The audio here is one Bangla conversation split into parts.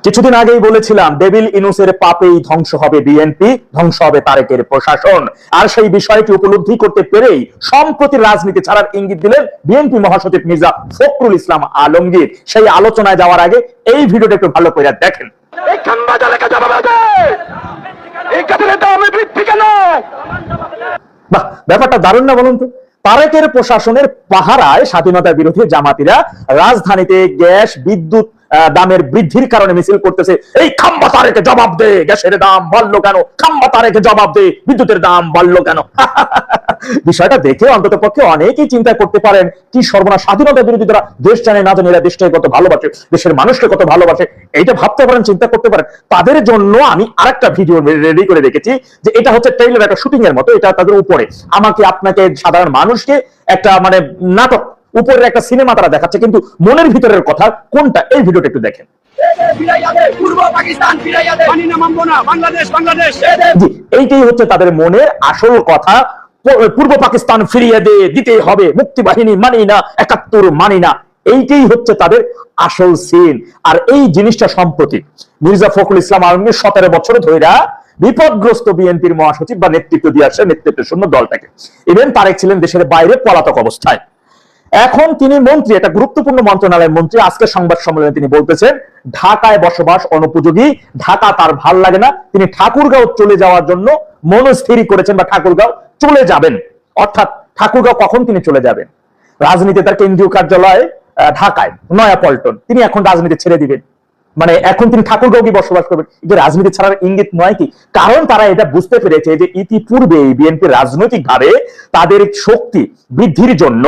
কিছুদিন আগেই বলেছিলাম ডেভিল ইনুসের পাপেই ধ্বংস হবে বিএনপি, ধ্বংস হবে তারেকের প্রশাসন। আর সেই বিষয়টি উপলব্ধি করতে পেরেই সম্প্রতি রাজনীতি ছাড়ার ইঙ্গিত দিলেন বিএনপি মহাসচিব মির্জা ফখরুল ইসলাম আলমগীর। সেই আলোচনায় যাওয়ার আগে এই ভিডিওটা একটু ভালো করে দেখেন। বাহ, ব্যাপারটা দারুণ না বলুন তো? তারেকের প্রশাসনের পাহারায় স্বাধীনতা বিরোধী জামাতিরা রাজধানীতে গ্যাস বিদ্যুৎ দামের বৃদ্ধির কারণে মিছিল করতেছে। এই খাম্বা তারেকে জবাব দে, গ্যাসের দাম বাড়লো কেন? খাম্বা তারেকে জবাব দে, বিদ্যুতের দাম বাড়লো কেন? বিষয়টা দেখে অন্তত পক্ষে অনেকেই চিন্তা করতে পারেন কি সর্বনাশ, স্বাধীনতা বিরোধী যারা দেশ জানে না জানে এরা দেশটাকে কত ভালোবাসে, দেশের মানুষকে কত ভালোবাসে, এইটা ভাবতে পারেন, চিন্তা করতে পারেন। তাদের জন্য আমি আরেকটা ভিডিও রেডি করে রেখেছি, যে এটা হচ্ছে ট্রেইলার, একটা শুটিং এর মতো। এটা তাদের উপরে আমাকে আপনাকে সাধারণ মানুষকে একটা মানে নাটক, উপরের একটা সিনেমা তারা দেখাচ্ছে, কিন্তু মনের ভিতরের কথা কোনটা, এই ভিডিওটা একটু দেখেন। এইটাই হচ্ছে তাদের মনের আসল কথা। পূর্ব পাকিস্তান ফিরিয়ে দে, দিতেই হবে, মুক্তি বাহিনী মানি না, ৭১ মানি না, এইটাই হচ্ছে তাদের আসল সিন। আর এই জিনিসটা সম্প্রতি মির্জা ফখরুল ইসলাম আলমগীর 17 বছর ধরে বিপদগ্রস্ত বিএনপির মহাসচিব বা নেতৃত্ব দিয়ে আসছে, নেতৃত্বের শূন্য দলটাকে। ইভেন তারেক ছিলেন দেশের বাইরে পলাতক অবস্থায়, এখন তিনি মন্ত্রী, একটা গুরুত্বপূর্ণ মন্ত্রণালয়ের মন্ত্রী। আজকে সংবাদ সম্মেলনে তিনি বলতেছেন ঢাকায় বসবাস অনুপযোগী, ঢাকা তার ভাল লাগে না, তিনি ঠাকুরগাঁও চলে যাওয়ার জন্য মনস্থির করেছেন বা ঠাকুরগাঁও চলে যাবেন। অর্থাৎ ঠাকুরগাঁও কখন তিনি চলে যাবেন? রাজনীতি তার কেন্দ্রীয় কার্যালয় ঢাকায়, নয়াপল্টন, তিনি এখন রাজনীতি ছেড়ে দিবেন, মানে এখন তিনি ঠাকুরগাঁও কি বসবাস করবেন? এটা রাজনীতি ছাড়ার ইঙ্গিত নয় কি? কারণ তারা এটা বুঝতে পেরেছে যে ইতিপূর্বে বিএনপি রাজনৈতিক ভাবে তাদের শক্তি বৃদ্ধির জন্য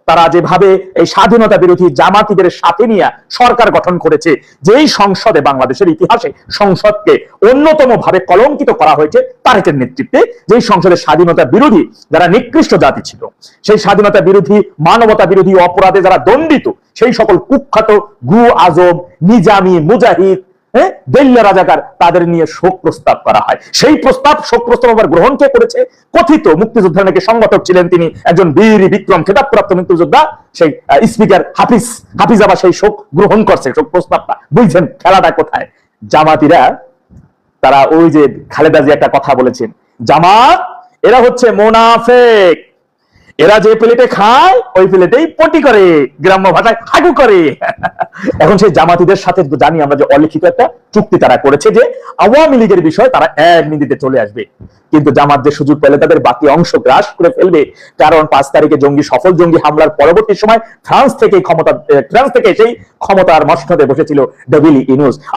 তারা যেভাবে এই স্বাধীনতা বিরোধী জামাতিদের সাথে নিয়ে সরকার গঠন করেছে, যেই সংসদে বাংলাদেশের ইতিহাসে সংসদকে অন্যতম ভাবে কলঙ্কিত করা হয়েছে তারেকের নেতৃত্বে, যেই সংসদের স্বাধীনতা বিরোধী যারা নিকৃষ্ট জাতি ছিল, সেই স্বাধীনতা বিরোধী মানবতা বিরোধী অপরাধে যারা দণ্ডিত, সেই সকল কুখ্যাত গু আজম, নিজামি, মুজাহিদ, দেল্লা রাজাকার, তাদের নিয়ে শোক প্রস্তাব করা হয়। সেই প্রস্তাব, শোক প্রস্তাব আবার গ্রহণ কে করেছে? কথিত মুক্তিযোদ্ধার নাকি সংগঠক ছিলেন তিনি, একজন বীর বিক্রম খেতাবপ্রাপ্ত মুক্তিযোদ্ধা, সেই স্পিকার হাফিজ আবার সেই শোক গ্রহণ করছে, শোক প্রস্তাবটা। বুঝছেন খেলাটা কোথায়? জামাতিরা তারা ওই যে খালেদা জিয়া একটা কথা বলেছেন, জামাত এরা হচ্ছে মুনাফেক, এরা যে প্লেটে খায় ওই প্লেটেই পটি করে, গ্রাম্য ভাষায় হাগু করে। এখন সেই জামাতিদের সাথে জানি আমরা যে অলিখিত একটা চুক্তি তারা করেছে যে আওয়ামী লীগের বিষয় তারা এক মিনিটে চলে আসবে, কিন্তু জামাত যে সুযোগ পেলে তাদের বাকি অংশ গ্রাস করে ফেলবে। কারণ 5 তারিখে সফল জঙ্গি হামলার পরবর্তী সময় ফ্রান্স থেকে সেই ক্ষমতার মসনদে বসেছিল ডেভিল ইনুস।